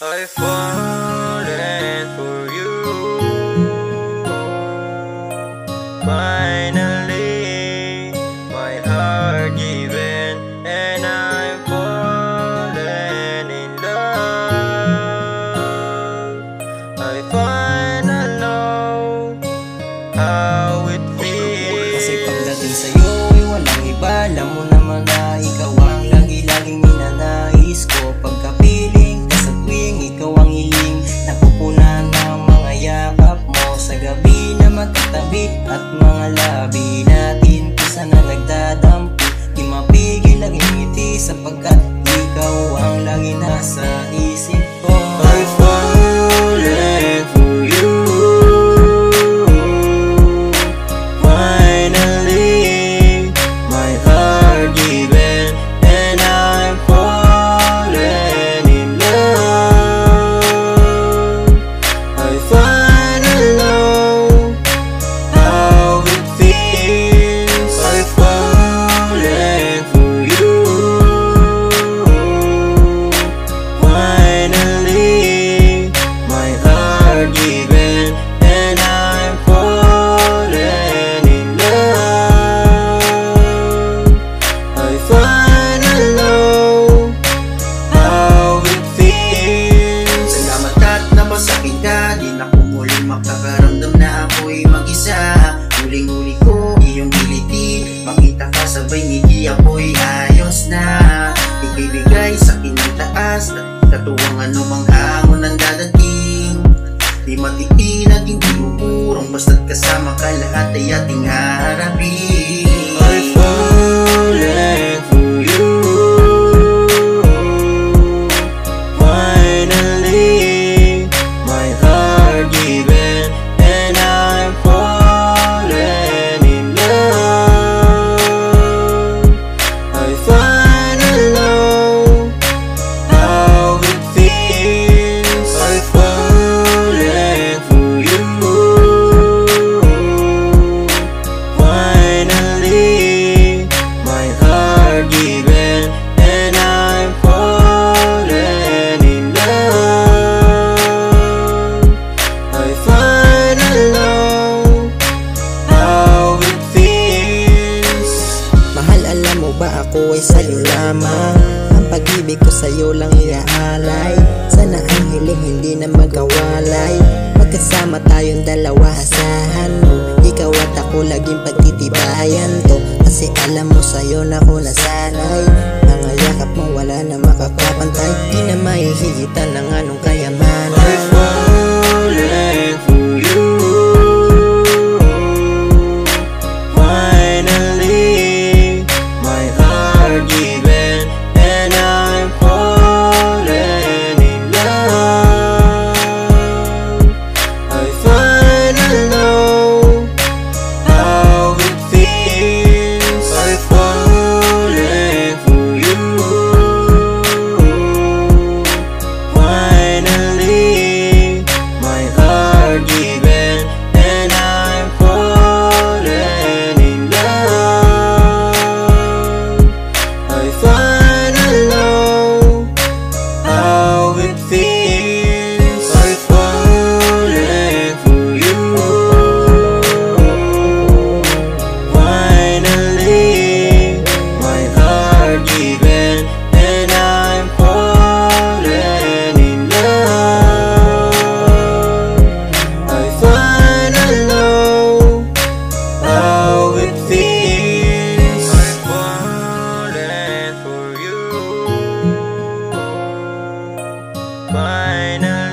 I fallen for you. Finally, my heart given, and I'm fallen in love. I finally know how it feels. Kasi pagdating sa'yo ay walang iba. Alam mo naman na ikaw ang lagi-laging ninanais ko. Pagkapiling ka sa tuwing ikaw ang hiling, napupunan ng mga yakap mo sa gabi na magkatabi. At mga labi natin kisa na nagdadampi, di mapigil ang ngiti sapagkat ikaw ang lagi nasa isip ko. I fallen for you. Finally, my heart given, and I'm fallen in love. I finally know how it feels. I fallen for you. Finally, my heart given, and I'm fallen in love. I finally know how it feels. Salamat at napasakit ka, di na ko muling makakaramdam na ako'y mag-isa. Huling-huli ko iyong giliti, makita ka sabay ngiti ako'y ayos na. Ibibigay sa akin ng taas, katuwang anumang hamon ang dadating. Di matitinag, hindi uurong, basta't kasama ka lahat ay ating haharapin. I fallen for you. Finally, my heart given, and I'm fallen in love. I finally know how it feels. I fallen for you. Finally, my heart given, and I'm fallen in love. I finally know how it feels. Mahal, alam mo ba ako ay sa'yo lamang? Ang pag-ibig ko sa'yo lang iaalay. Sana ang hiling hindi na magkawalay. Magkasama tayong dalawa, asahan mo. Ikaw at ako laging pagtitibayan to. Kasi alam mo sa'yo na ako nasanay. Mga yakap mo wala na makakapantay. Di na mahihigitan ng anong I kayamanan. fallen for you. Finally, my heart given, and I'm fallen in love. I finally know how it feels. I fallen for you. Finally, my heart given, and I'm fallen in love. I finally know how it feels. I fallen for you. Finally, my heart given, and I'm fallen in love. I finally know how it feels. I fallen for you. Finally.